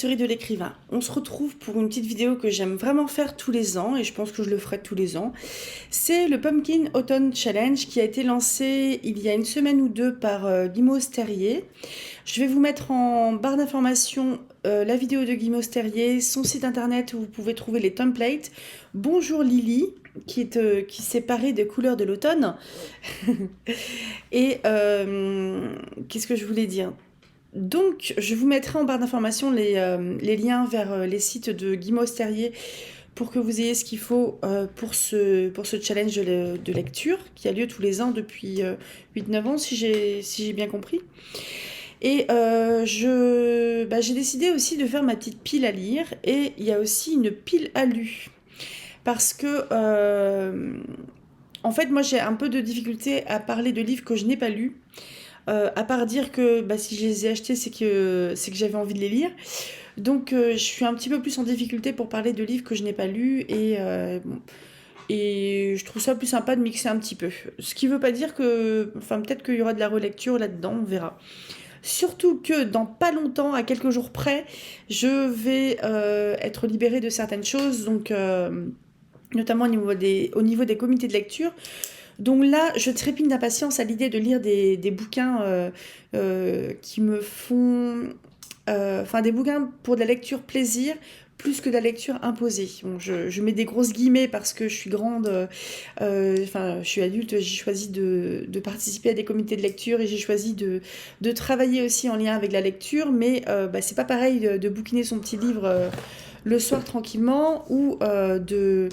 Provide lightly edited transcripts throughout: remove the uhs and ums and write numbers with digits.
Anniversaire de l'écrivain. On se retrouve pour une petite vidéo que j'aime vraiment faire tous les ans et je pense que je le ferai tous les ans. C'est le Pumpkin Autumn Challenge qui a été lancé il y a une semaine ou deux par Guimauve Terrier. Je vais vous mettre en barre d'informations la vidéo de Guimauve Terrier, son site internet où vous pouvez trouver les templates. Bonjour Lily, qui s'est parée des couleurs de l'automne. Et qu'est-ce que je voulais dire? Donc, je vous mettrai en barre d'informations les liens vers les sites de Guimauve Terrier pour que vous ayez ce qu'il faut pour ce challenge de lecture qui a lieu tous les ans depuis 8-9 ans, si j'ai bien compris. Et j'ai décidé aussi de faire ma petite pile à lire et il y a aussi une pile à lu. Parce que, en fait, moi j'ai un peu de difficulté à parler de livres que je n'ai pas lus. À part dire que si je les ai achetés, c'est que j'avais envie de les lire. Donc je suis un petit peu plus en difficulté pour parler de livres que je n'ai pas lus et je trouve ça plus sympa de mixer un petit peu. Ce qui veut pas dire que... Enfin, peut-être qu'il y aura de la relecture là-dedans, on verra. Surtout que dans pas longtemps, à quelques jours près, je vais être libérée de certaines choses, donc notamment au niveau des comités de lecture. Donc là, je trépigne d'impatience à l'idée de lire des bouquins qui me font... Enfin, des bouquins pour de la lecture plaisir, plus que de la lecture imposée. Bon, je mets des grosses guillemets parce que je suis grande, je suis adulte, j'ai choisi de participer à des comités de lecture et j'ai choisi de travailler aussi en lien avec la lecture, mais c'est pas pareil de bouquiner son petit livre le soir tranquillement ou de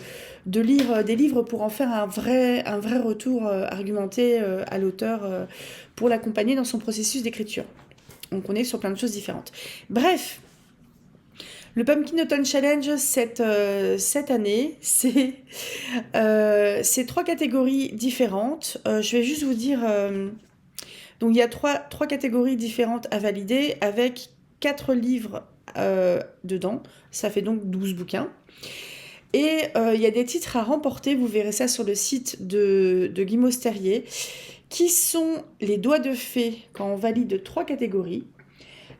lire des livres pour en faire un vrai retour argumenté à l'auteur pour l'accompagner dans son processus d'écriture. Donc on est sur plein de choses différentes. Bref, le Pumpkin Autumn Challenge cette année, c'est 3 catégories différentes. Je vais juste vous dire... donc il y a trois catégories différentes à valider avec 4 livres dedans. Ça fait donc 12 bouquins. Et il y a des titres à remporter, vous verrez ça sur le site de Guimauve Terrier, qui sont les doigts de fée quand on valide 3 catégories,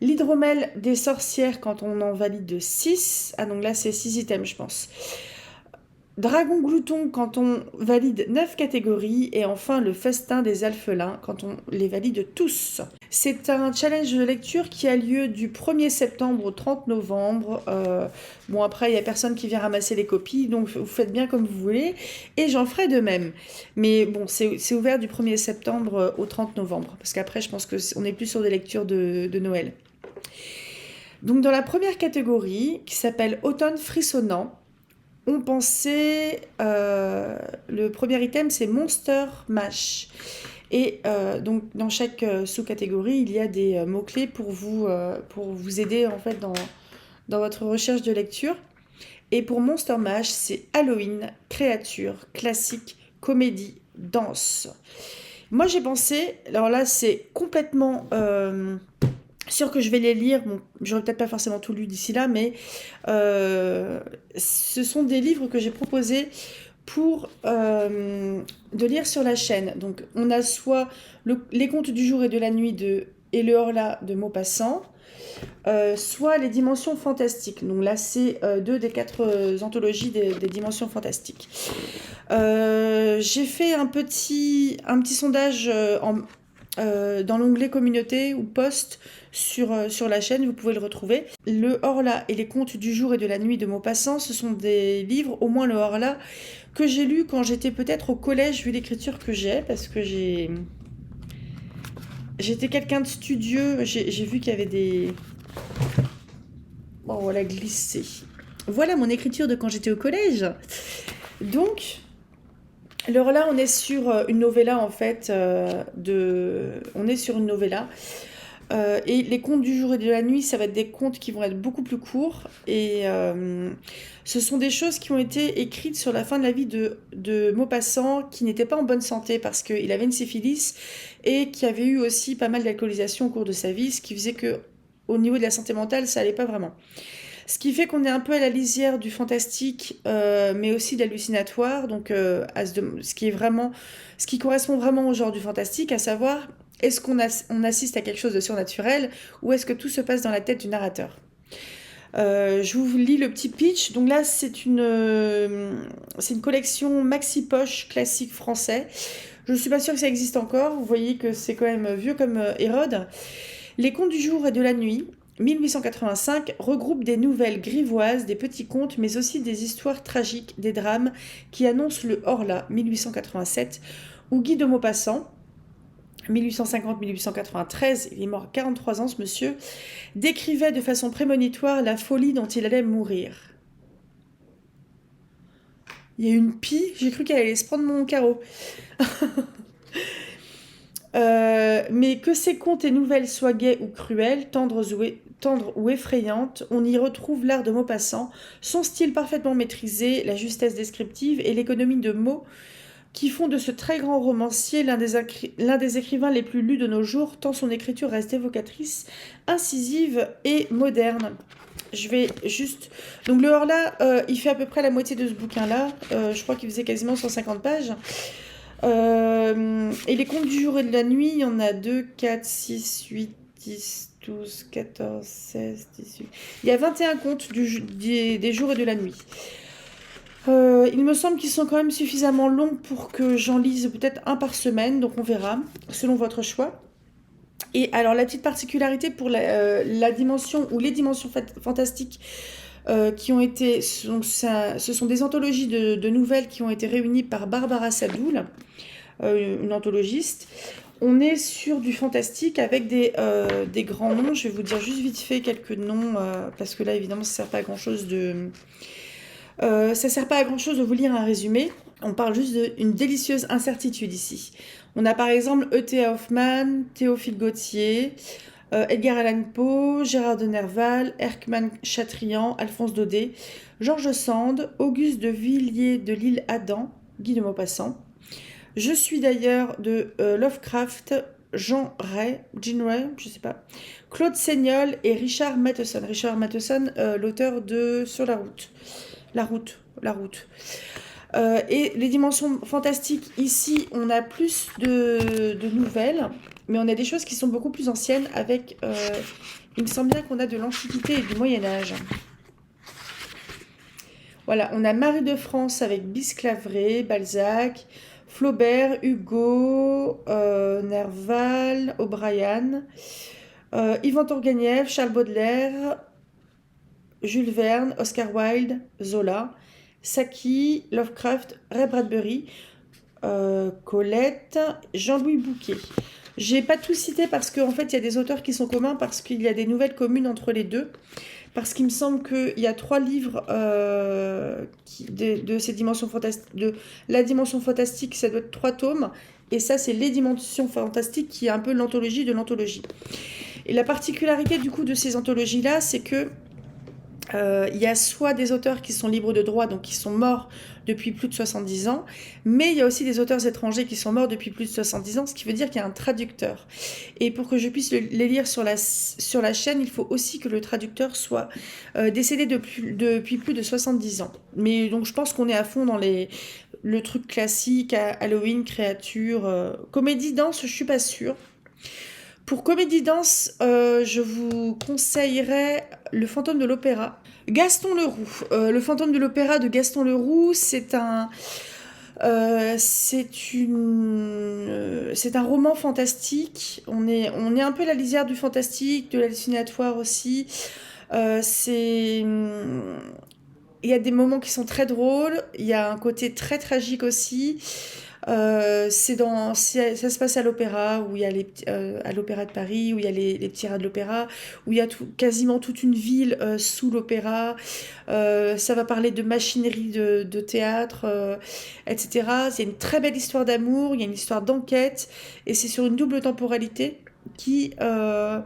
l'hydromel des sorcières quand on en valide 6, ah donc là c'est 6 items je pense, Dragon Glouton quand on valide 9 catégories et enfin le festin des alphelins quand on les valide tous. C'est un challenge de lecture qui a lieu du 1er septembre au 30 novembre. Bon après il n'y a personne qui vient ramasser les copies donc vous faites bien comme vous voulez et j'en ferai de même. Mais bon c'est ouvert du 1er septembre au 30 novembre parce qu'après je pense qu'on est plus sur des lectures de Noël. Donc dans la première catégorie qui s'appelle Automne frissonnant, on pensait, le premier item c'est Monster Mash. Et donc dans chaque sous-catégorie, il y a des mots-clés pour vous aider en fait dans votre recherche de lecture. Et pour Monster Mash, c'est Halloween, créature, classique, comédie, danse. Moi j'ai pensé, alors là c'est complètement... sûr que je vais les lire, bon, j'aurais peut-être pas forcément tout lu d'ici là, mais ce sont des livres que j'ai proposés pour de lire sur la chaîne. Donc on a soit les contes du jour et de la nuit et le Horla de Maupassant, soit les dimensions fantastiques. Donc là c'est 2 des 4 anthologies des dimensions fantastiques. J'ai fait un petit sondage dans l'onglet communauté ou post sur la chaîne, vous pouvez le retrouver. Le Horla et les contes du jour et de la nuit de Maupassant, ce sont des livres, au moins le Horla, que j'ai lu quand j'étais peut-être au collège, vu l'écriture que j'ai, parce que j'étais quelqu'un de studieux, j'ai vu qu'il y avait des... Bon, voilà, glissé. Voilà mon écriture de quand j'étais au collège. Donc... Alors là, on est sur une novella en fait, on est sur une novella. Et les contes du jour et de la nuit, ça va être des contes qui vont être beaucoup plus courts. Et ce sont des choses qui ont été écrites sur la fin de la vie de Maupassant, qui n'était pas en bonne santé parce qu'il avait une syphilis et qui avait eu aussi pas mal d'alcoolisation au cours de sa vie, ce qui faisait que au niveau de la santé mentale, ça allait pas vraiment. Ce qui fait qu'on est un peu à la lisière du fantastique, mais aussi de l'hallucinatoire, donc ce qui correspond vraiment au genre du fantastique, à savoir, est-ce qu'on assiste à quelque chose de surnaturel, ou est-ce que tout se passe dans la tête du narrateur ? Je vous lis le petit pitch. Donc là, c'est une collection maxi poche classique français. Je ne suis pas sûre que ça existe encore. Vous voyez que c'est quand même vieux comme Hérode. Les contes du jour et de la nuit, 1885, regroupe des nouvelles grivoises, des petits contes, mais aussi des histoires tragiques, des drames qui annoncent le Horla, 1887, où Guy de Maupassant, 1850-1893, il est mort à 43 ans ce monsieur, décrivait de façon prémonitoire la folie dont il allait mourir. Il y a une pie, j'ai cru qu'elle allait se prendre mon carreau. Mais que ces contes et nouvelles soient gais ou cruels, tendres ou effrayantes, on y retrouve l'art de Maupassant, son style parfaitement maîtrisé, la justesse descriptive et l'économie de mots qui font de ce très grand romancier l'un des écrivains les plus lus de nos jours, tant son écriture reste évocatrice, incisive et moderne. Je vais juste... Donc le Horla, il fait à peu près la moitié de ce bouquin-là. Je crois qu'il faisait quasiment 150 pages. Et les contes du jour et de la nuit, il y en a 2, 4, 6, 8, 10, 12, 14, 16, 18... Il y a 21 contes des jours et de la nuit. Il me semble qu'ils sont quand même suffisamment longs pour que j'en lise peut-être un par semaine, donc on verra, selon votre choix. Et alors la petite particularité pour la dimension ou les dimensions fantastiques qui ont été... ce sont des anthologies de nouvelles qui ont été réunies par Barbara Sadoul, une anthologiste. On est sur du fantastique avec des grands noms. Je vais vous dire juste vite fait quelques noms, parce que là évidemment ça ne sert pas à grand-chose de vous lire un résumé. On parle juste d'une délicieuse incertitude ici. On a par exemple E.T. Hoffmann, Théophile Gautier, Edgar Allan Poe, Gérard de Nerval, Erckmann Chatrian, Alphonse Daudet, George Sand, Auguste de Villiers de l'Île Adam, Guy de Maupassant. Je suis d'ailleurs de Lovecraft, Jean Ray, je sais pas, Claude Seignol et Richard Matheson. Richard Matheson, l'auteur de Sur la route. La route. Et les dimensions fantastiques, ici, on a plus de nouvelles, mais on a des choses qui sont beaucoup plus anciennes avec... il me semble bien qu'on a de l'Antiquité et du Moyen-Âge. Voilà, on a Marie de France avec Bisclaveret, Balzac, Flaubert, Hugo, Nerval, O'Brien, Ivan Tourguenieff, Charles Baudelaire, Jules Verne, Oscar Wilde, Zola, Saki, Lovecraft, Ray Bradbury, Colette, Jean-Louis Bouquet. J'ai pas tout cité parce qu'en fait il y a des auteurs qui sont communs, parce qu'il y a des nouvelles communes entre les deux, parce qu'il me semble qu'il y a 3 livres de ces dimensions fantastiques, de la dimension fantastique, ça doit être 3 tomes, et ça c'est les dimensions fantastiques qui est un peu l'anthologie de l'anthologie. Et la particularité du coup de ces anthologies-là, c'est que il y a soit des auteurs qui sont libres de droit, donc qui sont morts depuis plus de 70 ans, mais il y a aussi des auteurs étrangers qui sont morts depuis plus de 70 ans, ce qui veut dire qu'il y a un traducteur. Et pour que je puisse les lire sur la chaîne, il faut aussi que le traducteur soit décédé depuis plus de 70 ans. Mais donc je pense qu'on est à fond dans le truc classique, Halloween, créature, comédie, danse, je suis pas sûre. Pour comédie-danse, je vous conseillerais Le Fantôme de l'Opéra. Gaston Leroux. Le Fantôme de l'Opéra de Gaston Leroux, c'est un roman fantastique. On est un peu à la lisière du fantastique, de l'hallucinatoire aussi. Il y a des moments qui sont très drôles. Il y a un côté très tragique aussi. Ça se passe à l'opéra, où il y a à l'Opéra de Paris, où il y a les petits rats de l'opéra, où il y a quasiment toute une ville sous l'opéra. Ça va parler de machinerie de théâtre, etc. C'est une très belle histoire d'amour, il y a une histoire d'enquête, et c'est sur une double temporalité qui a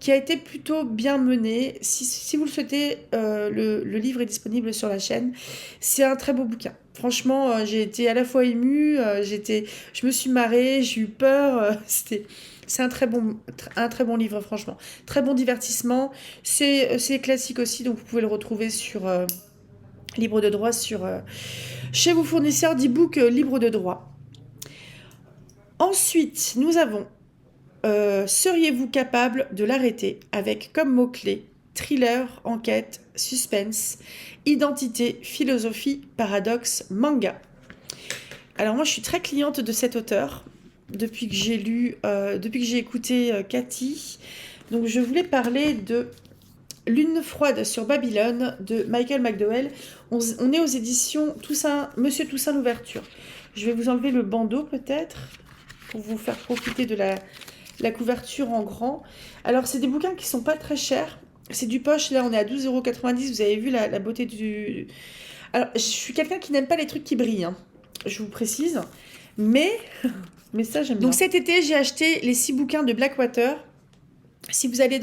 été plutôt bien menée. Si vous le souhaitez, le livre est disponible sur la chaîne. C'est un très beau bouquin. Franchement, j'ai été à la fois émue, je me suis marrée, j'ai eu peur. C'est un très bon livre, franchement. Très bon divertissement. C'est classique aussi, donc vous pouvez le retrouver sur libre de droit chez vos fournisseurs d'e-book libre de droit. Ensuite, nous avons seriez-vous capable de l'arrêter, avec comme mot-clé thriller, enquête, suspense, identité, philosophie, paradoxe, manga. Alors moi je suis très cliente de cet auteur depuis que j'ai écouté Cathy. Donc je voulais parler de Lune froide sur Babylone de Michael McDowell. On est aux éditions Toussaint, Monsieur Toussaint l'ouverture. Je vais vous enlever le bandeau peut-être pour vous faire profiter de la couverture en grand. Alors c'est des bouquins qui sont pas très chers. C'est du poche, là on est à 12,90 €. Vous avez vu la beauté du... Alors je suis quelqu'un qui n'aime pas les trucs qui brillent, hein. Je vous précise. Mais ça j'aime bien. Donc cet été j'ai acheté les 6 bouquins de Blackwater. Si vous allez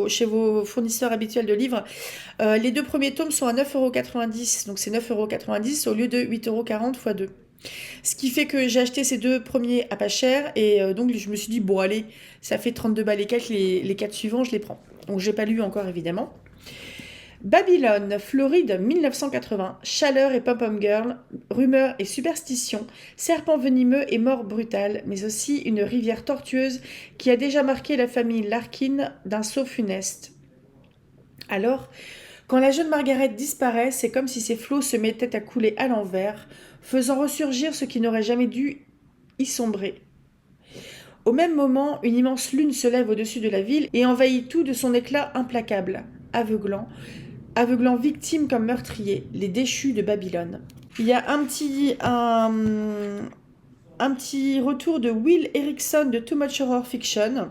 chez vos fournisseurs habituels de livres, les 2 premiers tomes sont à 9,90 €. Donc c'est 9,90 € au lieu de 8,40 € x 2. Ce qui fait que j'ai acheté ces 2 premiers à pas cher. Et donc je me suis dit, bon allez, ça fait 32 balles et quelques, les 4 suivants, je les prends. Donc j'ai pas lu encore évidemment. Babylone, Floride 1980, chaleur et pom-pom girl, rumeurs et superstitions, serpent venimeux et mort brutale, mais aussi une rivière tortueuse qui a déjà marqué la famille Larkin d'un saut funeste. Alors, quand la jeune Margaret disparaît, c'est comme si ses flots se mettaient à couler à l'envers, faisant ressurgir ce qui n'aurait jamais dû y sombrer. Au même moment, une immense lune se lève au-dessus de la ville et envahit tout de son éclat implacable, aveuglant victimes comme meurtriers, les déchus de Babylone. Il y a un petit retour de Will Erickson de Too Much Horror Fiction.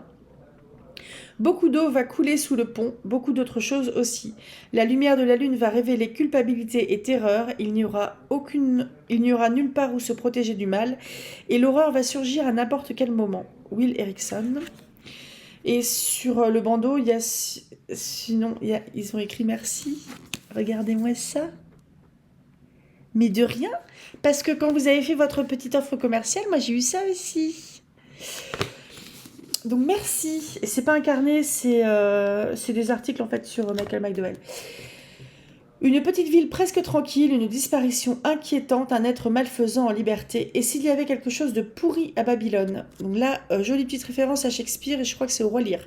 Beaucoup d'eau va couler sous le pont, beaucoup d'autres choses aussi. La lumière de la lune va révéler culpabilité et terreur, il n'y aura nulle part où se protéger du mal, et l'horreur va surgir à n'importe quel moment. Will Erickson. Et sur le bandeau, ils ont écrit merci. Regardez-moi ça. Mais de rien, parce que quand vous avez fait votre petite offre commerciale, moi j'ai eu ça aussi. Donc merci. Et c'est pas un carnet, c'est des articles en fait sur Michael McDowell. Une petite ville presque tranquille, une disparition inquiétante, un être malfaisant en liberté. Et s'il y avait quelque chose de pourri à Babylone? Donc là, jolie petite référence à Shakespeare, et je crois que c'est au Roi Lear.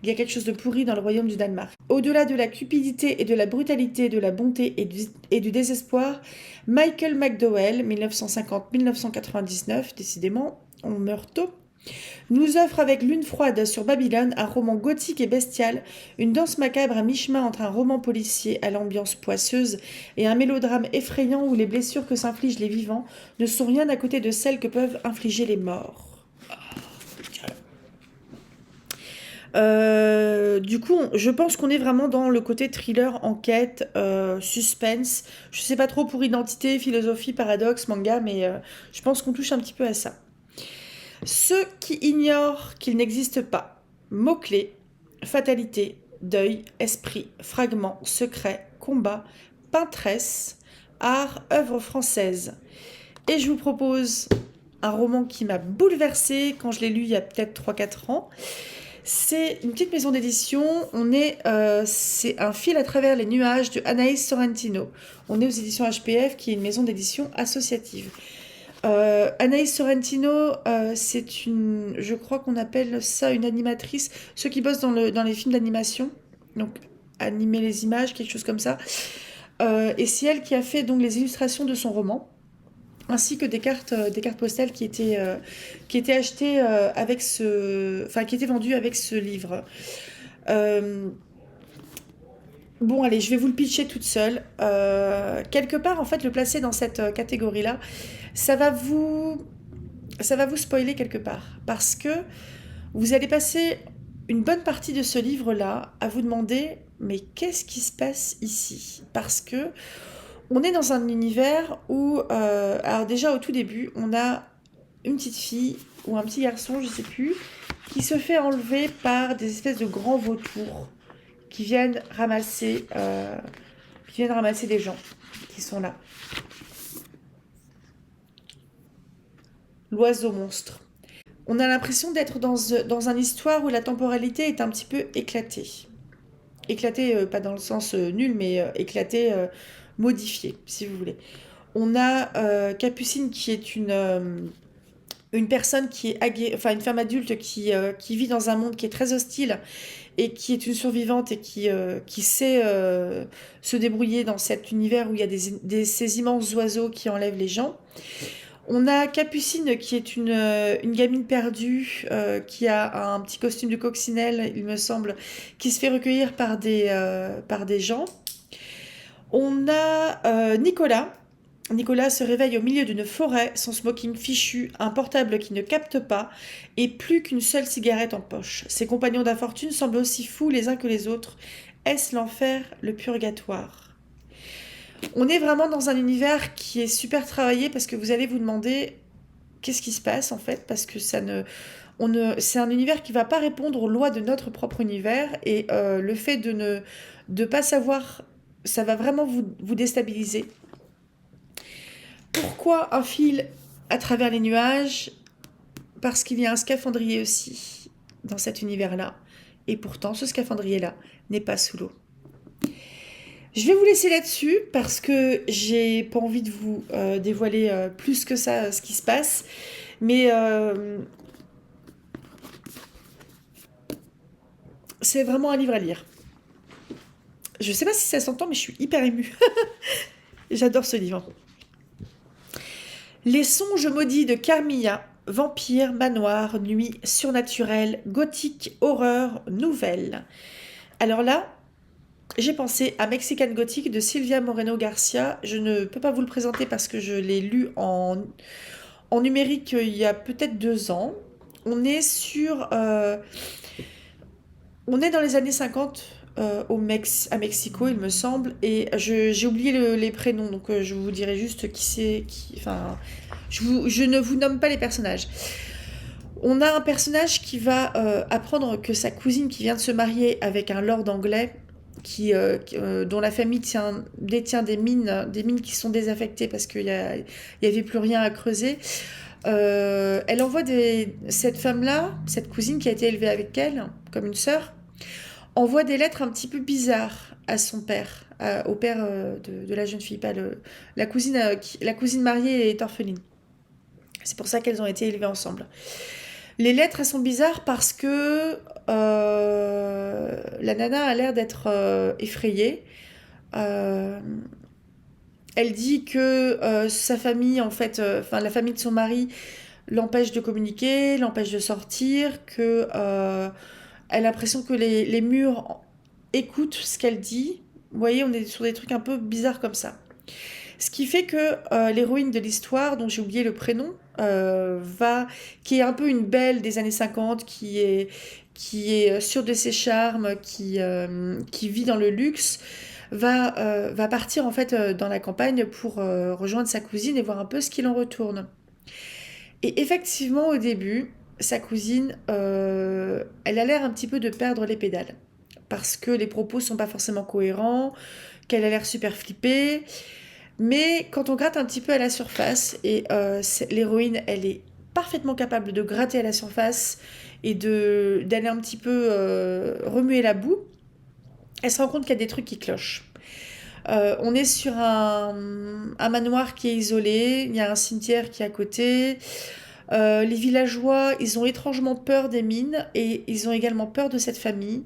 Il y a quelque chose de pourri dans le royaume du Danemark. Au-delà de la cupidité et de la brutalité, de la bonté et du désespoir, Michael McDowell, 1950-1999, décidément, on meurt tôt, nous offre avec Lune froide sur Babylone un roman gothique et bestial, une danse macabre à mi-chemin entre un roman policier à l'ambiance poisseuse et un mélodrame effrayant où les blessures que s'infligent les vivants ne sont rien à côté de celles que peuvent infliger les morts. Du coup, je pense qu'on est vraiment dans le côté thriller, enquête, suspense. Je sais pas trop pour identité, philosophie, paradoxe, manga, mais je pense qu'on touche un petit peu à ça. Ceux qui ignorent qu'il n'existe pas. Mots-clés, fatalité, deuil, esprit, fragment, secret, combat, peintresse, art, œuvre française. Et je vous propose un roman qui m'a bouleversée quand je l'ai lu il y a peut-être 3-4 ans. C'est une petite maison d'édition. C'est Un fil à travers les nuages de Anaïs Sorrentino. On est aux éditions HPF, qui est une maison d'édition associative. Anaïs Sorrentino, je crois qu'on appelle ça une animatrice. Ceux qui bossent dans les films d'animation, donc animer les images, quelque chose comme ça. Et c'est elle qui a fait donc les illustrations de son roman, ainsi que des cartes postales qui étaient achetées qui étaient vendues avec ce livre. Bon, allez, je vais vous le pitcher toute seule. Quelque part, en fait, le placer dans cette catégorie-là, ça va vous spoiler quelque part. Parce que vous allez passer une bonne partie de ce livre-là à vous demander, mais qu'est-ce qui se passe ici? Parce que on est dans un univers où, alors déjà au tout début, on a une petite fille ou un petit garçon, je sais plus, qui se fait enlever par des espèces de grands vautours qui viennent ramasser des gens qui sont là. L'oiseau monstre. On a l'impression d'être dans une histoire où la temporalité est un petit peu éclatée. Éclatée, pas dans le sens nul, mais éclatée, modifiée, si vous voulez. On a Capucine qui est une une personne qui est enfin une femme adulte qui vit dans un monde qui est très hostile et qui est une survivante et qui sait se débrouiller dans cet univers où il y a ces immenses oiseaux qui enlèvent les gens. On a Capucine qui est une gamine perdue qui a un petit costume de coccinelle, il me semble, qui se fait recueillir par des gens. On a Nicolas. Nicolas se réveille au milieu d'une forêt, son smoking fichu, un portable qui ne capte pas et plus qu'une seule cigarette en poche. Ses compagnons d'infortune semblent aussi fous les uns que les autres. Est-ce l'enfer, le purgatoire? On est vraiment dans un univers qui est super travaillé parce que vous allez vous demander qu'est-ce qui se passe en fait, parce que c'est un univers qui va pas répondre aux lois de notre propre univers et le fait de pas savoir, ça va vraiment vous déstabiliser. Pourquoi un fil à travers les nuages? Parce qu'il y a un scaphandrier aussi dans cet univers-là. Et pourtant, ce scaphandrier-là n'est pas sous l'eau. Je vais vous laisser là-dessus parce que j'ai pas envie de vous dévoiler plus que ça ce qui se passe. Mais c'est vraiment un livre à lire. Je sais pas si ça s'entend, mais je suis hyper émue. J'adore ce livre. Les songes maudits de Carmilla, vampire, manoir, nuit, surnaturel, gothique, horreur, nouvelle. Alors là, j'ai pensé à Mexican Gothic de Silvia Moreno Garcia. Je ne peux pas vous le présenter parce que je l'ai lu en numérique il y a peut-être 2 ans. On est on est dans les années 50 à Mexico, il me semble, et j'ai oublié les prénoms, donc je vous dirai juste qui c'est, enfin, je ne vous nomme pas les personnages. On a un personnage qui va apprendre que sa cousine qui vient de se marier avec un lord anglais, dont la famille détient des mines qui sont désaffectées parce qu'il y avait plus rien à creuser. Elle envoie cette femme-là, cette cousine qui a été élevée avec elle, comme une sœur, envoie des lettres un petit peu bizarres à son père, au père de la jeune fille. Pas la cousine mariée est orpheline. C'est pour ça qu'elles ont été élevées ensemble. Les lettres, elles sont bizarres parce que la nana a l'air d'être effrayée. Euh, Elle dit que sa famille, en fait, la famille de son mari l'empêche de communiquer, l'empêche de sortir, que elle a l'impression que les murs écoutent ce qu'elle dit. Vous voyez, on est sur des trucs un peu bizarres comme ça. Ce qui fait que l'héroïne de l'histoire, dont j'ai oublié le prénom, qui est un peu une belle des années 50, qui est sûre de ses charmes, qui vit dans le luxe, va partir en fait dans la campagne pour rejoindre sa cousine et voir un peu ce qu'il en retourne. Et effectivement, au début, sa cousine, elle a l'air un petit peu de perdre les pédales. Parce que les propos sont pas forcément cohérents, qu'elle a l'air super flippée. Mais quand on gratte un petit peu à la surface, et l'héroïne, elle est parfaitement capable de gratter à la surface et d'aller un petit peu remuer la boue, elle se rend compte qu'il y a des trucs qui clochent. On est sur un manoir qui est isolé, il y a un cimetière qui est à côté. Les villageois, ils ont étrangement peur des mines et ils ont également peur de cette famille.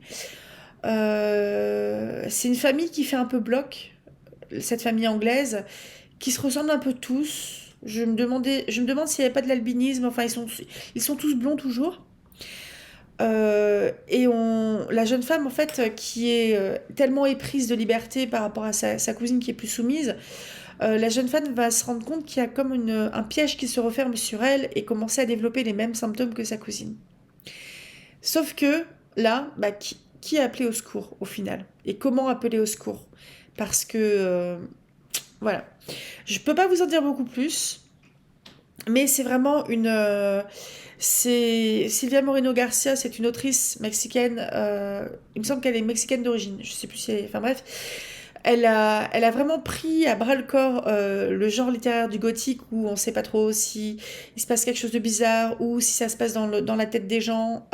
C'est une famille qui fait un peu bloc, cette famille anglaise, qui se ressemblent un peu tous. Je me demande s'il n'y avait pas de l'albinisme. Enfin, ils sont tous blonds toujours. La jeune femme, en fait, qui est tellement éprise de liberté par rapport à sa cousine qui est plus soumise, la jeune femme va se rendre compte qu'il y a comme un piège qui se referme sur elle et commencer à développer les mêmes symptômes que sa cousine. Sauf que là, qui a appelé au secours au final? Et comment appeler au secours? Parce que, voilà. Je peux pas vous en dire beaucoup plus, mais c'est vraiment c'est Silvia Moreno Garcia, c'est une autrice mexicaine. Il me semble qu'elle est mexicaine d'origine. Je sais plus si enfin bref. Elle a vraiment pris à bras le corps le genre littéraire du gothique où on sait pas trop si il se passe quelque chose de bizarre ou si ça se passe dans la tête des gens.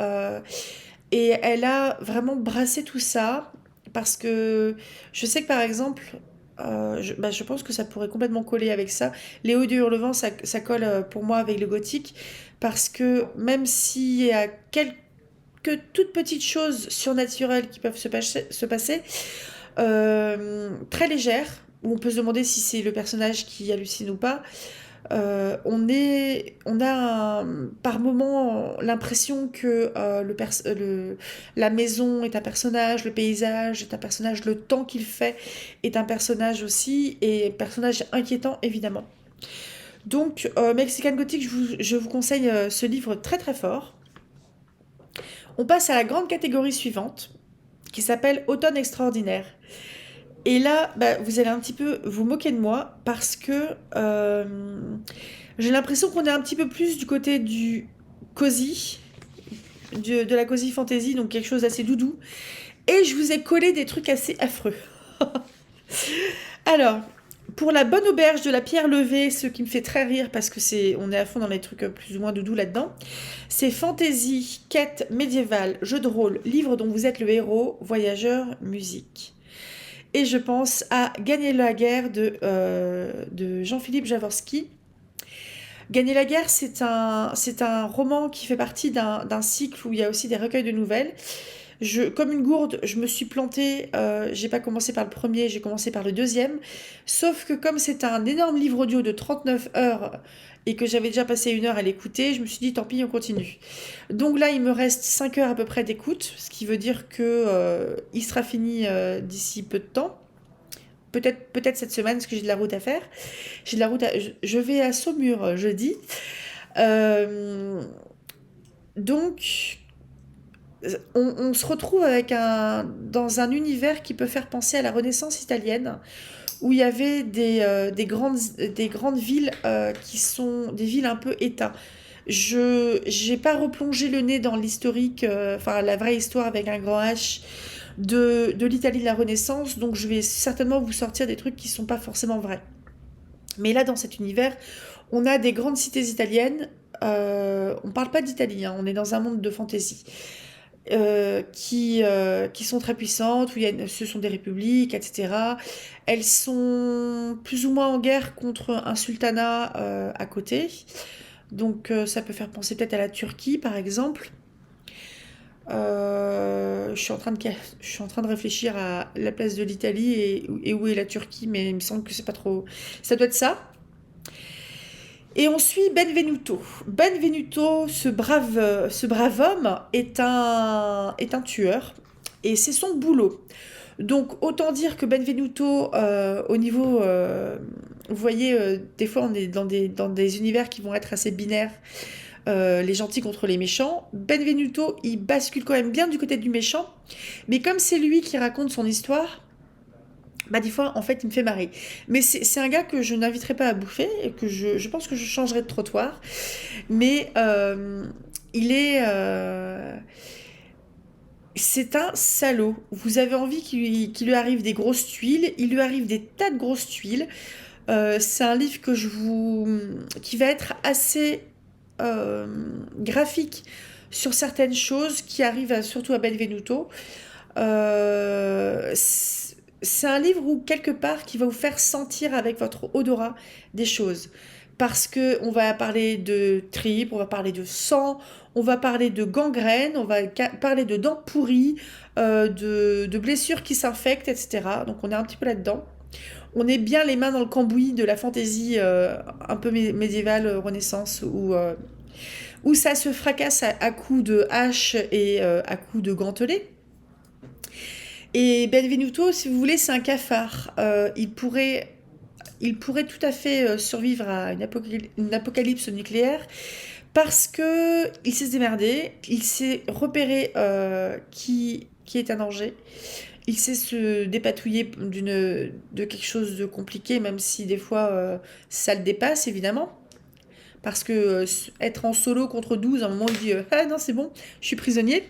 Et elle a vraiment brassé tout ça parce que je sais que par exemple, je pense que ça pourrait complètement coller avec ça. Léo de Hurlevent, ça colle pour moi avec le gothique, parce que même s'il y a quelques toutes petites choses surnaturelles qui peuvent se passer, très légères, où on peut se demander si c'est le personnage qui hallucine ou pas. On a par moment l'impression que la maison est un personnage, le paysage est un personnage, le temps qu'il fait est un personnage aussi, et personnage inquiétant évidemment. Donc, Mexican Gothic, je vous conseille ce livre très très fort. On passe à la grande catégorie suivante, qui s'appelle Automne extraordinaire. Et là, vous allez un petit peu vous moquer de moi, parce que j'ai l'impression qu'on est un petit peu plus du côté du cosy, de la cosy fantasy, donc quelque chose d'assez doudou. Et je vous ai collé des trucs assez affreux. Alors, pour la bonne auberge de la pierre levée, ce qui me fait très rire parce que on est à fond dans les trucs plus ou moins doudou là-dedans, c'est fantasy, quête médiévale, jeu de rôle, livre dont vous êtes le héros, voyageur, musique. Et je pense à Gagner la guerre de Jean-Philippe Jaworski. Gagner la guerre, c'est un roman qui fait partie d'un cycle où il y a aussi des recueils de nouvelles. Comme une gourde, je me suis plantée, j'ai pas commencé par le premier, j'ai commencé par le deuxième. Sauf que comme c'est un énorme livre audio de 39 heures et que j'avais déjà passé 1 heure à l'écouter, je me suis dit tant pis, on continue. Donc là, il me reste 5 heures à peu près d'écoute, ce qui veut dire que il sera fini d'ici peu de temps. Peut-être cette semaine, parce que j'ai de la route à faire. J'ai de la route je vais à Saumur jeudi. Euh, donc, on se retrouve dans un univers qui peut faire penser à la Renaissance italienne, où il y avait des grandes villes qui sont des villes un peu État. Je n'ai pas replongé le nez dans l'historique, enfin la vraie histoire avec un grand H de l'Italie de la Renaissance, donc je vais certainement vous sortir des trucs qui ne sont pas forcément vrais. Mais là, dans cet univers, on a des grandes cités italiennes. On ne parle pas d'Italie, hein, on est dans un monde de fantaisie. Qui sont très puissantes, où ce sont des républiques, etc. Elles sont plus ou moins en guerre contre un sultanat à côté. Donc ça peut faire penser peut-être à la Turquie, par exemple. Je suis en train de réfléchir à la place de l'Italie et où est la Turquie, mais il me semble que c'est pas trop. Ça doit être ça. Et on suit Benvenuto. Benvenuto, ce brave homme, est un tueur. Et c'est son boulot. Donc autant dire que Benvenuto, au niveau... vous voyez, des fois on est dans des univers qui vont être assez binaires. Les gentils contre les méchants. Benvenuto, il bascule quand même bien du côté du méchant. Mais comme c'est lui qui raconte son histoire... des fois, en fait, il me fait marrer. Mais c'est un gars que je n'inviterai pas à bouffer et que je pense que je changerai de trottoir. Mais il est... c'est un salaud. Vous avez envie qu'il lui arrive des grosses tuiles. Il lui arrive des tas de grosses tuiles. C'est un livre qui va être assez graphique sur certaines choses qui arrivent surtout à Benvenuto. C'est un livre où, quelque part, qui va vous faire sentir avec votre odorat des choses. Parce que on va parler de tripes, on va parler de sang, on va parler de gangrène, on va parler de dents pourries, de blessures qui s'infectent, etc. Donc on est un petit peu là-dedans. On est bien les mains dans le cambouis de la fantaisie un peu médiévale, Renaissance, où ça se fracasse à coups de hache et à coups de gantelet. Et Benvenuto, si vous voulez, c'est un cafard. Il pourrait tout à fait survivre à une apocalypse nucléaire parce que il sait se démerder, il sait repérer qui est un danger, il sait se dépatouiller de quelque chose de compliqué, même si des fois ça le dépasse évidemment. Parce que être en solo contre 12, à un moment il dit ah non c'est bon, je suis prisonnier.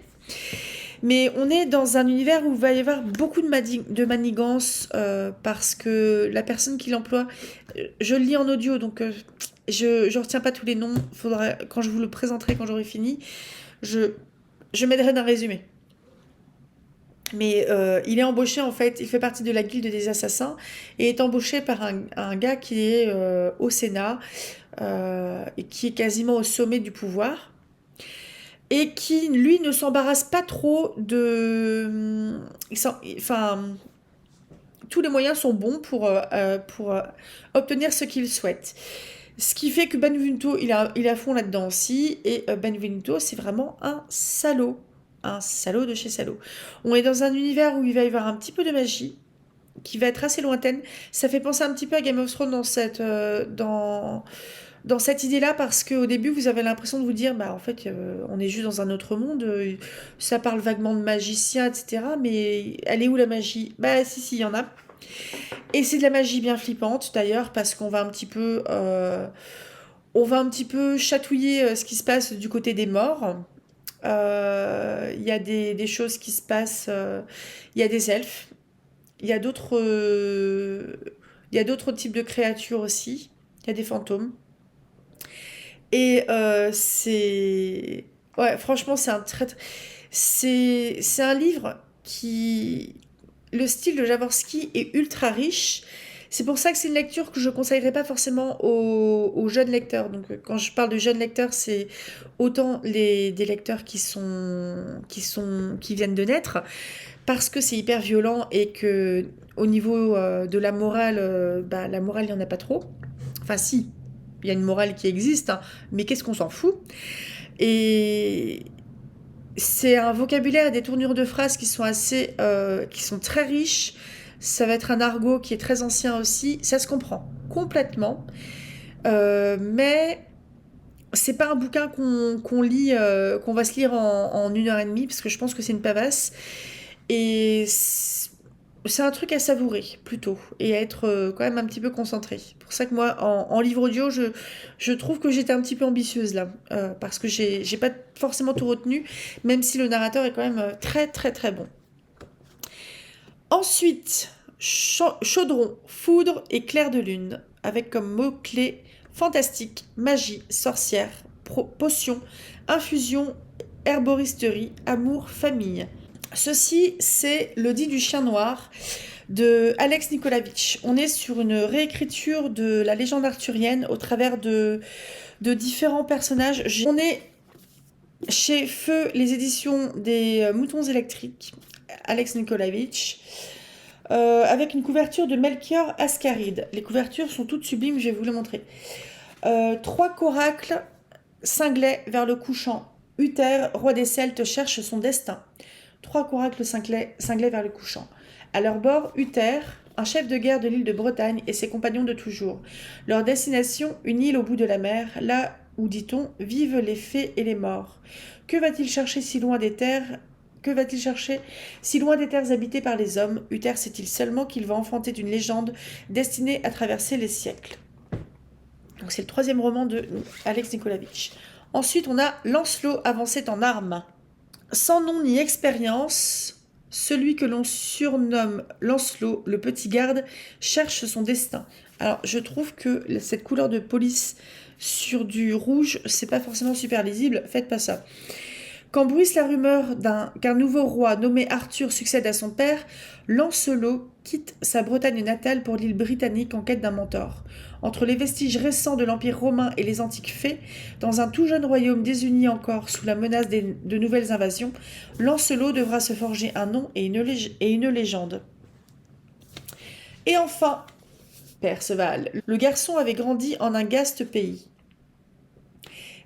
Mais on est dans un univers où il va y avoir beaucoup de manigances parce que la personne qui l'emploie, je le lis en audio, donc je ne retiens pas tous les noms. Quand je vous le présenterai, quand j'aurai fini, je m'aiderai d'un résumé. Mais il est embauché en fait, il fait partie de la guilde des assassins et est embauché par un gars qui est au Sénat et qui est quasiment au sommet du pouvoir et qui, lui, ne s'embarrasse pas trop de... Enfin, tous les moyens sont bons pour obtenir ce qu'il souhaite. Ce qui fait que Benvenuto, il est à fond là-dedans aussi. Et Benvenuto, c'est vraiment un salaud. Un salaud de chez salaud. On est dans un univers où il va y avoir un petit peu de magie, qui va être assez lointaine. Ça fait penser un petit peu à Game of Thrones dans cette idée-là, parce qu'au début, vous avez l'impression de vous dire, bah en fait, on est juste dans un autre monde, ça parle vaguement de magiciens, etc. Mais elle est où la magie? Bah si, il y en a. Et c'est de la magie bien flippante, d'ailleurs, parce qu'on va un petit peu... on va un petit peu chatouiller ce qui se passe du côté des morts. Il y a des choses qui se passent. Il y a des elfes. Il y a d'autres types de créatures aussi. Il y a des fantômes. Et c'est... Ouais, franchement, c'est un livre qui... Le style de Jaworski est ultra riche. C'est pour ça que c'est une lecture que je ne conseillerais pas forcément aux jeunes lecteurs. Donc, quand je parle de jeunes lecteurs, c'est autant des lecteurs qui viennent de naître, parce que c'est hyper violent et que au niveau de la morale, bah, la morale, il n'y en a pas trop. Enfin, si, il y a une morale qui existe, hein, mais qu'est-ce qu'on s'en fout? Et c'est un vocabulaire et des tournures de phrases qui sont très riches. Ça va être un argot qui est très ancien aussi. Ça se comprend complètement. Mais c'est pas un bouquin qu'on lit, qu'on va se lire en 1 heure et demie, parce que je pense que c'est une pavasse. Et c'est un truc à savourer plutôt et à être quand même un petit peu concentré. C'est pour ça que moi, en livre audio, je trouve que j'étais un petit peu ambitieuse là, parce que j'ai pas forcément tout retenu, même si le narrateur est quand même très très très bon. Ensuite, chaudron, foudre et clair de lune, avec comme mots-clés fantastique, magie, sorcière, potion, infusion, herboristerie, amour, famille. Ceci, c'est Le dit du chien noir de Alex Nikolavitch. On est sur une réécriture de la légende arthurienne au travers de différents personnages. On est chez Feu, les éditions des Moutons électriques, Alex Nikolavitch, avec une couverture de Melchior Ascaride. Les couvertures sont toutes sublimes, je vais vous les montrer. 3 coracles cinglés vers le couchant. Uther, roi des Celtes, cherche son destin. 3 coracles cinglés vers le couchant. À leur bord, Uther, un chef de guerre de l'île de Bretagne, et ses compagnons de toujours. Leur destination, une île au bout de la mer, là où, dit-on, vivent les fées et les morts. Que va-t-il chercher si loin des terres habitées par les hommes? Uther sait-il seulement qu'il va enfanter une légende destinée à traverser les siècles. Donc c'est le 3e roman de Alex Nikolavitch. Ensuite, on a Lancelot avançait en armes. Sans nom ni expérience, celui que l'on surnomme Lancelot, le petit garde, cherche son destin. Alors, je trouve que cette couleur de police sur du rouge, c'est pas forcément super lisible. Faites pas ça. Quand bruisse la rumeur qu'un nouveau roi nommé Arthur succède à son père, Lancelot quitte sa Bretagne natale pour l'île britannique en quête d'un mentor. Entre les vestiges récents de l'Empire romain et les antiques fées, dans un tout jeune royaume désuni encore sous la menace de nouvelles invasions, Lancelot devra se forger un nom et une légende. Et enfin, Perceval. Le garçon avait grandi en un gaste pays.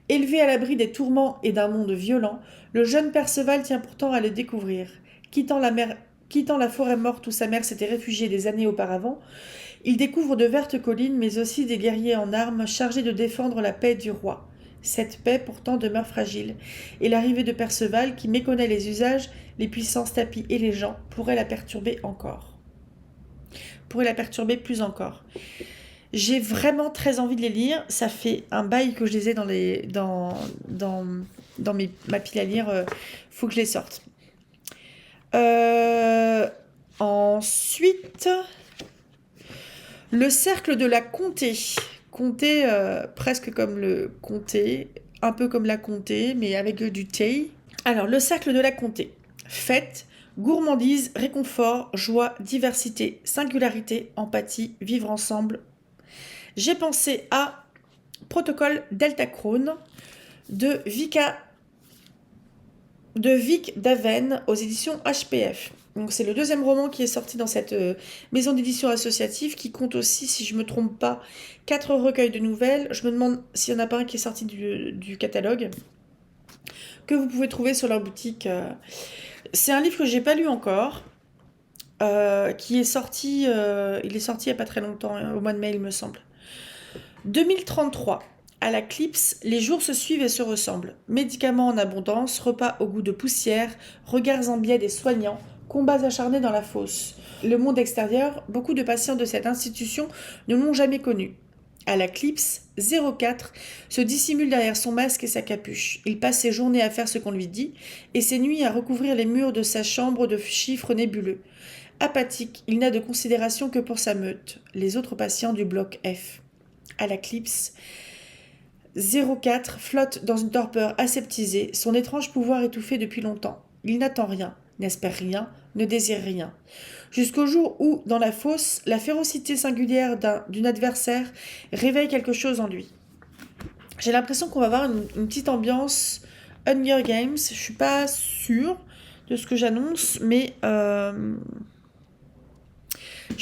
Élevé à l'abri des tourments et d'un monde violent, le jeune Perceval tient pourtant à le découvrir. Quittant la forêt morte où sa mère s'était réfugiée des années auparavant, il découvre de vertes collines, mais aussi des guerriers en armes chargés de défendre la paix du roi. Cette paix pourtant demeure fragile, et l'arrivée de Perceval, qui méconnaît les usages, les puissances tapis et les gens, pourrait la perturber plus encore. J'ai vraiment très envie de les lire. Ça fait un bail que je les ai dans ma pile à lire. Faut que je les sorte. Ensuite, Le cercle de la comté. Comté, presque comme le comté, un peu comme la comté, mais avec du thé. Alors, Le cercle de la comté. Fête, Gourmandise, réconfort, joie, diversité, singularité, empathie, vivre ensemble. J'ai pensé à Protocole Deltacrone de Vic Daven aux éditions HPF. Donc c'est le deuxième roman qui est sorti dans cette maison d'édition associative qui compte aussi, si je ne me trompe pas, 4 recueils de nouvelles. Je me demande s'il n'y en a pas un qui est sorti du catalogue, que vous pouvez trouver sur leur boutique. C'est un livre que j'ai pas lu encore, qui est sorti, il est sorti il n'y a pas très longtemps, au mois de mai il me semble. 2033. À la Clips, les jours se suivent et se ressemblent. Médicaments en abondance, repas au goût de poussière, regards en biais des soignants, combats acharnés dans la fosse. Le monde extérieur, beaucoup de patients de cette institution ne l'ont jamais connu. À la Clips, 04 se dissimule derrière son masque et sa capuche. Il passe ses journées à faire ce qu'on lui dit et ses nuits à recouvrir les murs de sa chambre de chiffres nébuleux. Apathique, il n'a de considération que pour sa meute, les autres patients du bloc F. À la Clips, 04 flotte dans une torpeur aseptisée, son étrange pouvoir étouffé depuis longtemps. Il n'attend rien, n'espère rien, ne désire rien. Jusqu'au jour où, dans la fosse, la férocité singulière d'une adversaire réveille quelque chose en lui. J'ai l'impression qu'on va avoir une petite ambiance Hunger Games. Je suis pas sûre de ce que j'annonce, mais je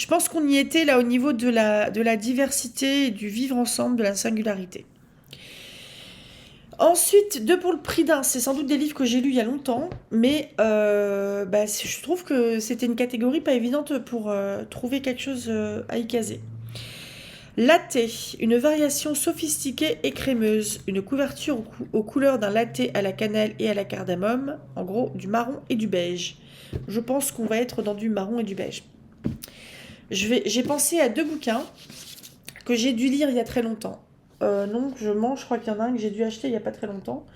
pense qu'on y était là au niveau de la diversité et du vivre ensemble, de la singularité. Ensuite, Deux pour le prix d'un, c'est sans doute des livres que j'ai lus il y a longtemps, mais je trouve que c'était une catégorie pas évidente pour trouver quelque chose à y caser. Latte, une variation sophistiquée et crémeuse, une couverture aux couleurs d'un latte à la cannelle et à la cardamome, en gros du marron et du beige. Je pense qu'on va être dans du marron et du beige. J'ai pensé à 2 bouquins que j'ai dû lire il y a très longtemps. Non, je crois qu'il y en a un que j'ai dû acheter il n'y a pas très longtemps.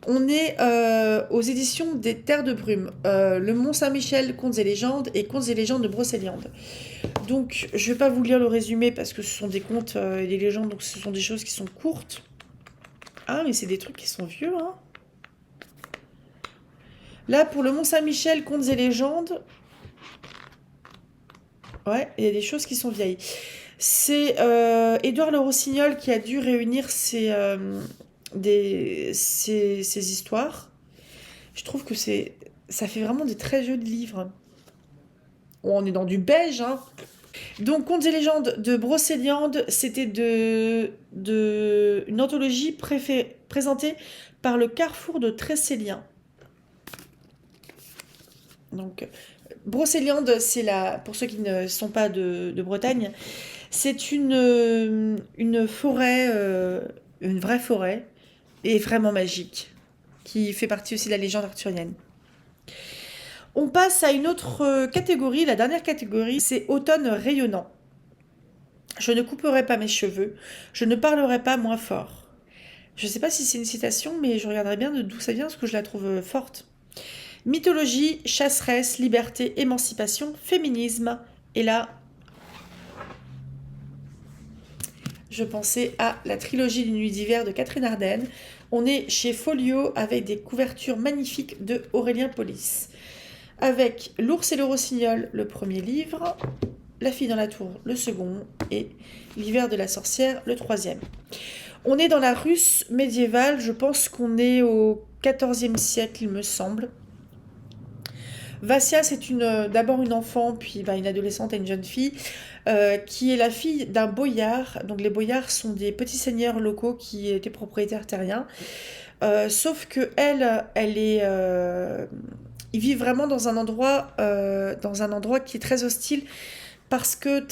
On est aux éditions des Terres de Brume. Le Mont-Saint-Michel, Contes et légendes et Contes et légendes de Brocéliande. Donc, je ne vais pas vous lire le résumé parce que ce sont des contes et des légendes, donc ce sont des choses qui sont courtes. Ah, mais c'est des trucs qui sont vieux, hein. Là, pour le Mont-Saint-Michel, Contes et légendes, ouais, il y a des choses qui sont vieilles. C'est Édouard Le Rossignol qui a dû réunir ces histoires. Je trouve que ça fait vraiment des très jolis livres. On est dans du beige, hein. Donc, Contes et légendes de Brocéliande, c'était une anthologie présentée par le Carrefour de Tresselien. Donc, Brocéliande, pour ceux qui ne sont pas de Bretagne, c'est une forêt, une vraie forêt, et vraiment magique, qui fait partie aussi de la légende arthurienne. On passe à une autre catégorie, la dernière catégorie, c'est automne rayonnant. Je ne couperai pas mes cheveux, je ne parlerai pas moins fort. Je ne sais pas si c'est une citation, mais je regarderai bien d'où ça vient, parce que je la trouve forte. Mythologie, chasseresse, liberté, émancipation, féminisme. Et là, je pensais à la trilogie d'une nuit d'hiver de Catherine Ardenne. On est chez Folio avec des couvertures magnifiques de Aurélien Polis. Avec L'ours et le rossignol, le premier livre, La fille dans la tour, le second, et L'hiver de la sorcière, le troisième. On est dans la Russe médiévale, je pense qu'on est au XIVe siècle, il me semble. Vassia, c'est d'abord une enfant, puis une adolescente et une jeune fille, qui est la fille d'un boyard. Donc les boyards sont des petits seigneurs locaux qui étaient propriétaires terriens. Sauf que ils vivent vraiment dans un endroit qui est très hostile parce que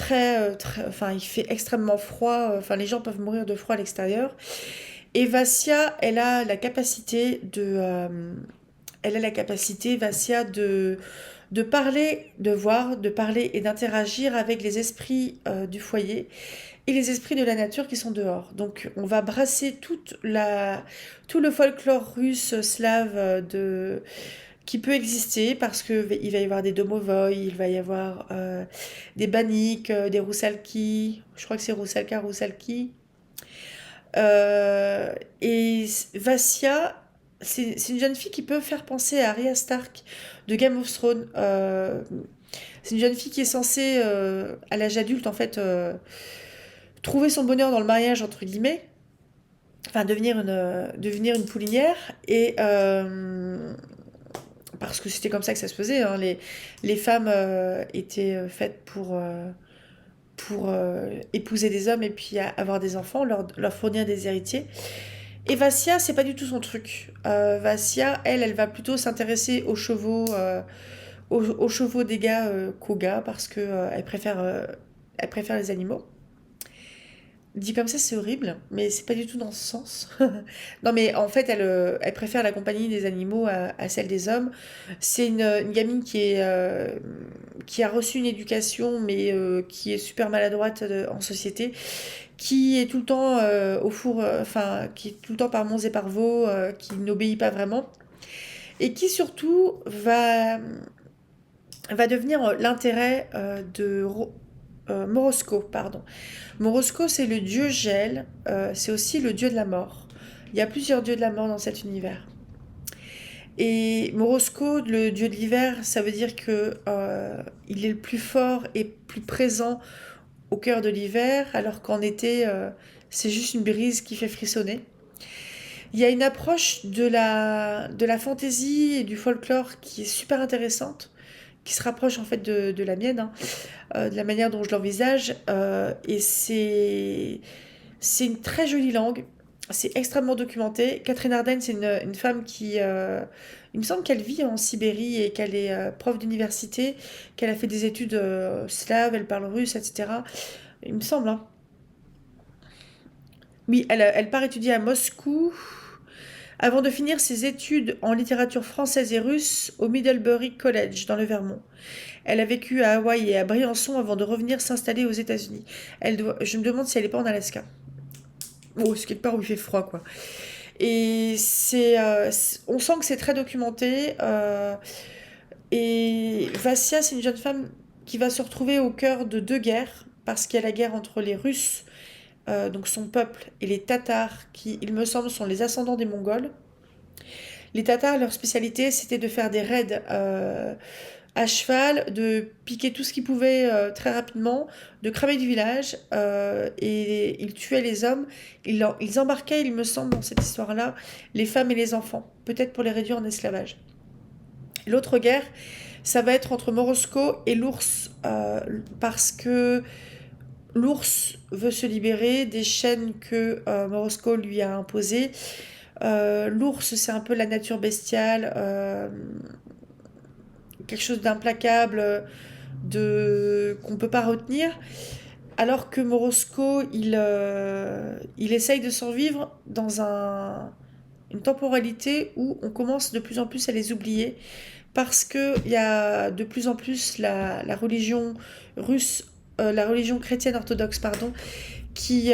il fait extrêmement froid. Les gens peuvent mourir de froid à l'extérieur. Et Vassia, Vassia, de parler, de voir, de parler et d'interagir avec les esprits du foyer et les esprits de la nature qui sont dehors. Donc on va brasser tout le folklore russe, slave qui peut exister parce qu'il va y avoir des domovoi, il va y avoir des banniks, des roussalki, je crois que c'est roussalka, roussalki. Et Vassia c'est une jeune fille qui peut faire penser à Arya Stark de Game of Thrones. C'est une jeune fille qui est censée, à l'âge adulte, en fait, trouver son bonheur dans le mariage, entre guillemets, enfin devenir une poulinière, et parce que c'était comme ça que ça se faisait, hein, les femmes étaient faites pour épouser des hommes et puis avoir des enfants, leur fournir des héritiers. Et Vassia, c'est pas du tout son truc. Vassia, elle va plutôt s'intéresser aux chevaux des gars qu'aux gars parce que elle préfère les animaux. Dit comme ça, c'est horrible, mais c'est pas du tout dans ce sens. Non, mais en fait, elle préfère la compagnie des animaux à celle des hommes. C'est une gamine qui a reçu une éducation, mais qui est super maladroite en société, qui est tout le temps au four, enfin, qui est tout le temps par monts et par vaux, qui n'obéit pas vraiment, et qui surtout va devenir l'intérêt de Morosco, pardon. Morosco, c'est le dieu gel, c'est aussi le dieu de la mort. Il y a plusieurs dieux de la mort dans cet univers. Et Morosco, le dieu de l'hiver, ça veut dire que il est le plus fort et plus présent au cœur de l'hiver, alors qu'en été, c'est juste une brise qui fait frissonner. Il y a une approche de la fantaisie et du folklore qui est super intéressante, qui se rapproche en fait de la mienne, hein, de la manière dont je l'envisage. Et c'est une très jolie langue. C'est extrêmement documenté. Catherine Arden, c'est une femme qui, il me semble qu'elle vit en Sibérie et qu'elle est prof d'université, qu'elle a fait des études slaves, elle parle russe, etc. Il me semble, hein. Oui, elle part étudier à Moscou avant de finir ses études en littérature française et russe au Middlebury College dans le Vermont. Elle a vécu à Hawaï et à Briançon avant de revenir s'installer aux États-Unis. Je me demande si elle n'est pas en Alaska. Oh, c'est quelque part où il fait froid, quoi. Et on sent que c'est très documenté. Et Vassia, c'est une jeune femme qui va se retrouver au cœur de deux guerres, parce qu'il y a la guerre entre les Russes, donc son peuple, et les Tatars, qui, il me semble, sont les ascendants des Mongols. Les Tatars, leur spécialité, c'était de faire des raids à cheval, de piquer tout ce qu'ils pouvaient très rapidement, de cramer du village, et ils tuaient les hommes. Ils embarquaient, il me semble, dans cette histoire-là, les femmes et les enfants, peut-être pour les réduire en esclavage. L'autre guerre, ça va être entre Morosco et l'ours, parce que l'ours veut se libérer des chaînes que Morosco lui a imposées. L'ours, c'est un peu la nature bestiale, quelque chose d'implacable, qu'on ne peut pas retenir, alors que Morosco, il essaye de survivre dans une temporalité où on commence de plus en plus à les oublier, parce qu'il y a de plus en plus la religion russe, la religion chrétienne orthodoxe, pardon, qui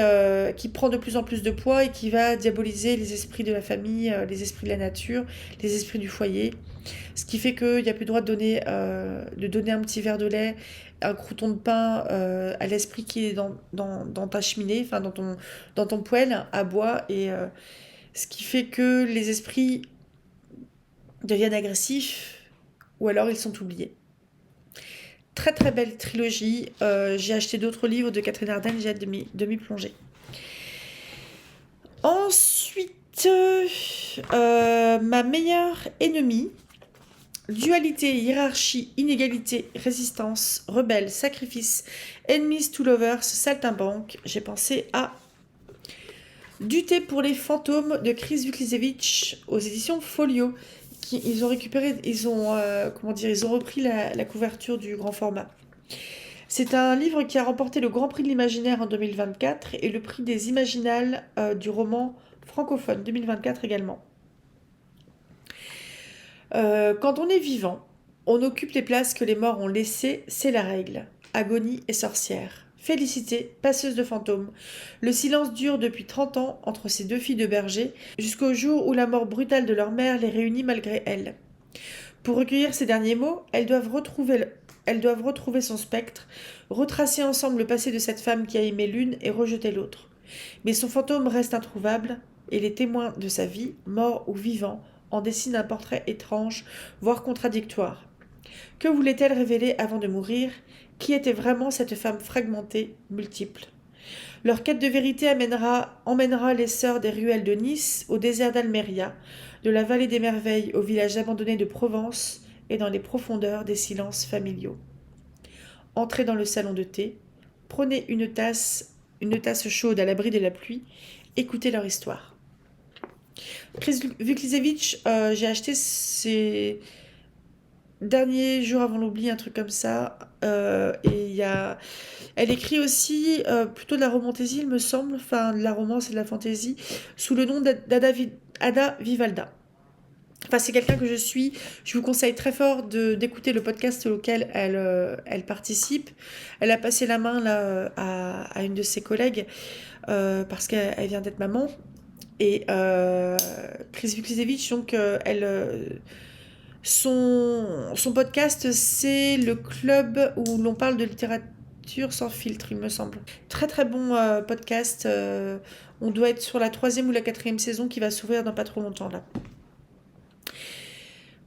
prend de plus en plus de poids et qui va diaboliser les esprits de la famille, les esprits de la nature, les esprits du foyer. Ce qui fait qu'il n'y a plus le droit de donner un petit verre de lait, un crouton de pain à l'esprit qui est dans ta cheminée, enfin dans ton poêle à bois. Et ce qui fait que les esprits deviennent agressifs ou alors ils sont oubliés. Très très belle trilogie. J'ai acheté d'autres livres de Catherine Arden, j'ai hâte de m'y plonger. Ensuite, ma meilleure ennemie. Dualité, hiérarchie, inégalité, résistance, rebelle, sacrifice, enemies to lovers, saltimbanque. J'ai pensé à Du thé pour les fantômes de Chris Vuklisevich aux éditions Folio. Ils ont repris la couverture du grand format. C'est un livre qui a remporté le Grand Prix de l'Imaginaire en 2024 et le prix des Imaginales du roman francophone 2024 également. Quand on est vivant, on occupe les places que les morts ont laissées, c'est la règle. Agonie et sorcière. Félicité, passeuse de fantômes. Le silence dure depuis 30 ans entre ces deux filles de berger, jusqu'au jour où la mort brutale de leur mère les réunit malgré elles. Pour recueillir ces derniers mots, elles doivent retrouver son spectre, retracer ensemble le passé de cette femme qui a aimé l'une et rejeté l'autre. Mais son fantôme reste introuvable, et les témoins de sa vie, morts ou vivants, en dessine un portrait étrange, voire contradictoire. Que voulait-elle révéler avant de mourir? Qui était vraiment cette femme fragmentée, multiple? Leur quête de vérité emmènera les sœurs des ruelles de Nice au désert d'Alméria, de la vallée des merveilles au village abandonné de Provence et dans les profondeurs des silences familiaux. Entrez dans le salon de thé, prenez une tasse chaude à l'abri de la pluie, écoutez leur histoire. Chris Vuklisevich, j'ai acheté ses derniers jours avant l'oubli, un truc comme ça. Et il y a... Elle écrit aussi plutôt de la romantaisie, il me semble, enfin de la romance et de la fantaisie, sous le nom d'Ada Vivalda. Enfin, c'est quelqu'un que je suis. Je vous conseille très fort d'écouter le podcast auquel elle participe. Elle a passé la main là, à une de ses collègues parce qu'elle vient d'être maman. Et Chris Vuklisevich, donc, son podcast, c'est le club où l'on parle de littérature sans filtre, il me semble. Très très bon podcast. On doit être sur la 3e ou la 4e saison qui va s'ouvrir dans pas trop longtemps là.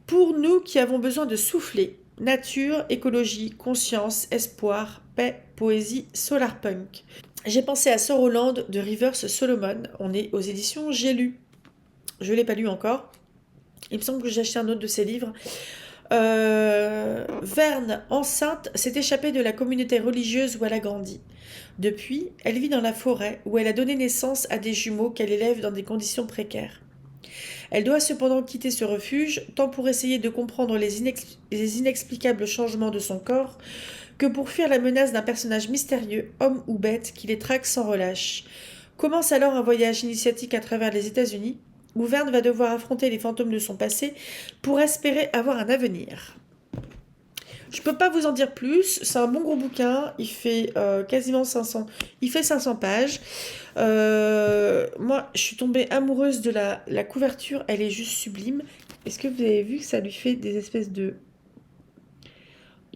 Pour nous qui avons besoin de souffler, nature, écologie, conscience, espoir, paix, poésie, solarpunk. J'ai pensé à Sœur Hollande de Rivers Solomon. On est aux éditions J'ai lu. Je ne l'ai pas lu encore. Il me semble que j'ai acheté un autre de ses livres. Verne, enceinte, s'est échappée de la communauté religieuse où elle a grandi. Depuis, elle vit dans la forêt où elle a donné naissance à des jumeaux qu'elle élève dans des conditions précaires. Elle doit cependant quitter ce refuge, tant pour essayer de comprendre les inexplicables changements de son corps, que pour fuir la menace d'un personnage mystérieux, homme ou bête, qui les traque sans relâche. Commence alors un voyage initiatique à travers les États-Unis, où Verne va devoir affronter les fantômes de son passé pour espérer avoir un avenir. Je peux pas vous en dire plus, c'est un bon gros bouquin, il fait quasiment 500, il fait 500 pages. Moi, je suis tombée amoureuse de la couverture, elle est juste sublime. Est-ce que vous avez vu que ça lui fait des espèces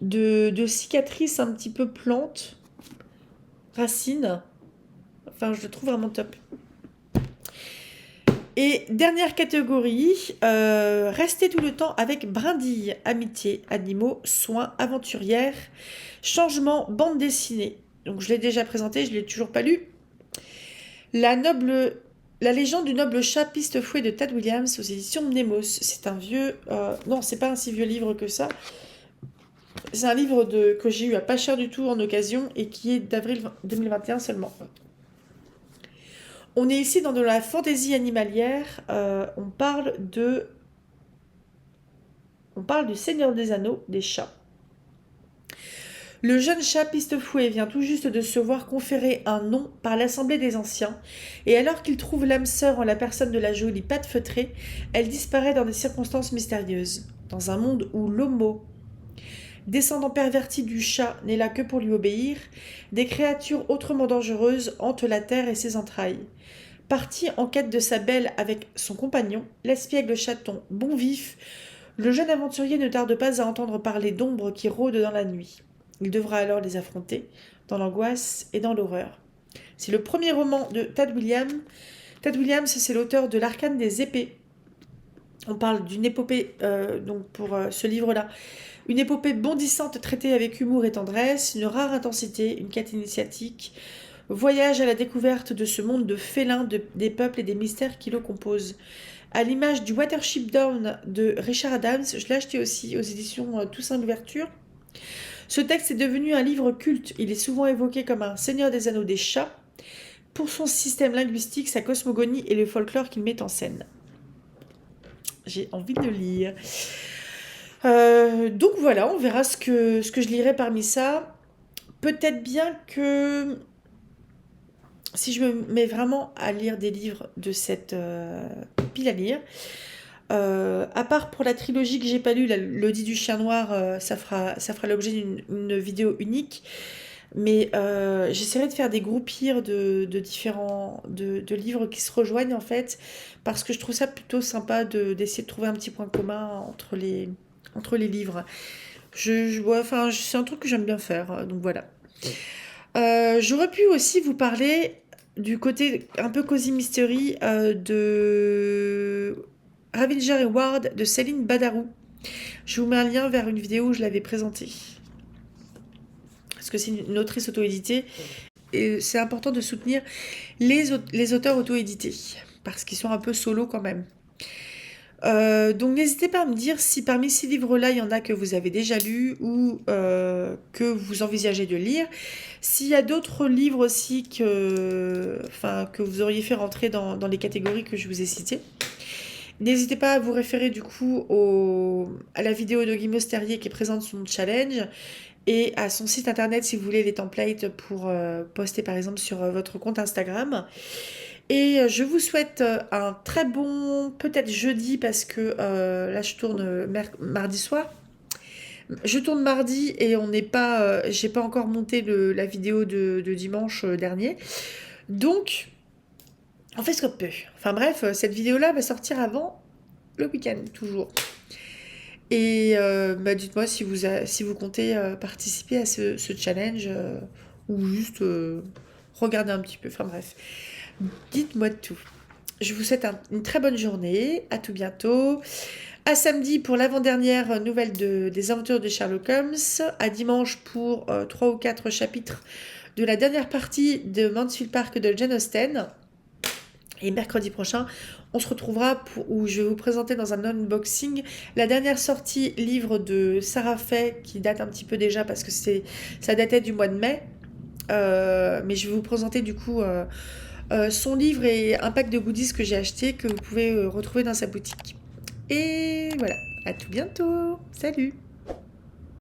de cicatrices un petit peu plantes, racines? Enfin, je le trouve vraiment top. Et dernière catégorie, rester tout le temps avec brindille, amitié, animaux, soins, aventurière, changement, bande dessinée. Donc je l'ai déjà présenté, je ne l'ai toujours pas lu. La légende du noble chat piste-fouet de Tad Williams aux éditions Mnemos. C'est un vieux... non, c'est pas un si vieux livre que ça. C'est un livre que j'ai eu à pas cher du tout en occasion et qui est d'avril 2021 seulement. On est ici dans de la fantaisie animalière. On parle du Seigneur des Anneaux, des chats. Le jeune chat Pistefouet vient tout juste de se voir conférer un nom par l'Assemblée des Anciens, et alors qu'il trouve l'âme sœur en la personne de la jolie patte feutrée, elle disparaît dans des circonstances mystérieuses. Dans un monde où l'homo, descendant perverti du chat, n'est là que pour lui obéir, des créatures autrement dangereuses hantent la terre et ses entrailles. Parti en quête de sa belle avec son compagnon, l'espiègle chaton bon vif, le jeune aventurier ne tarde pas à entendre parler d'ombres qui rôdent dans la nuit. Il devra alors les affronter, dans l'angoisse et dans l'horreur. C'est le premier roman de Tad Williams. Tad Williams, c'est l'auteur de l'Arcane des épées. On parle d'une épopée, donc pour ce livre-là, une épopée bondissante traitée avec humour et tendresse, une rare intensité, une quête initiatique, voyage à la découverte de ce monde de félins, des peuples et des mystères qui le composent. À l'image du Watership Down de Richard Adams, je l'ai acheté aussi aux éditions Toussaint Louverture. Ce texte est devenu un livre culte. Il est souvent évoqué comme un Seigneur des Anneaux des chats, pour son système linguistique, sa cosmogonie et le folklore qu'il met en scène. J'ai envie de le lire. Donc voilà, on verra ce que je lirai parmi ça. Peut-être bien que si je me mets vraiment à lire des livres de cette pile à lire, à part pour la trilogie que j'ai pas lue, l'Audit du chien noir, ça fera l'objet d'une vidéo unique. Mais j'essaierai de faire des groupirs de différents de livres qui se rejoignent en fait, parce que je trouve ça plutôt sympa d'essayer de trouver un petit point commun entre les livres. Enfin, c'est un truc que j'aime bien faire, donc voilà. J'aurais pu aussi vous parler du côté un peu cozy mystery de Ravinger et Ward de Céline Badarou. Je vous mets un lien vers une vidéo où je l'avais présentée. Parce que c'est une autrice auto-éditée. Et c'est important de soutenir les auteurs auto-édités. Parce qu'ils sont un peu solo quand même. Donc n'hésitez pas à me dire si parmi ces livres-là, il y en a que vous avez déjà lus ou que vous envisagez de lire. S'il y a d'autres livres aussi que vous auriez fait rentrer dans les catégories que je vous ai citées. N'hésitez pas à vous référer du coup à la vidéo de Guy Terrier qui présente son challenge et à son site internet si vous voulez les templates pour poster par exemple sur votre compte Instagram. Et je vous souhaite un très bon, peut-être jeudi, parce que là je tourne mardi soir. Je tourne mardi et on n'est pas, j'ai pas encore monté la vidéo de dimanche dernier. Donc, on fait ce qu'on peut. Enfin bref, cette vidéo-là va sortir avant le week-end, toujours. Et dites-moi si vous comptez participer à ce challenge ou juste regarder un petit peu. Enfin bref. Dites-moi tout. Je vous souhaite une très bonne journée. À tout bientôt. À samedi pour l'avant-dernière nouvelle des aventures de Sherlock Holmes. À dimanche pour 3 ou 4 chapitres de la dernière partie de Mansfield Park de Jane Austen. Et mercredi prochain, on se retrouvera où je vais vous présenter dans un unboxing la dernière sortie livre de Sarah Fay qui date un petit peu déjà parce que ça datait du mois de mai. Mais je vais vous présenter du coup son livre et un pack de goodies que j'ai acheté que vous pouvez retrouver dans sa boutique. Et voilà, à tout bientôt. Salut!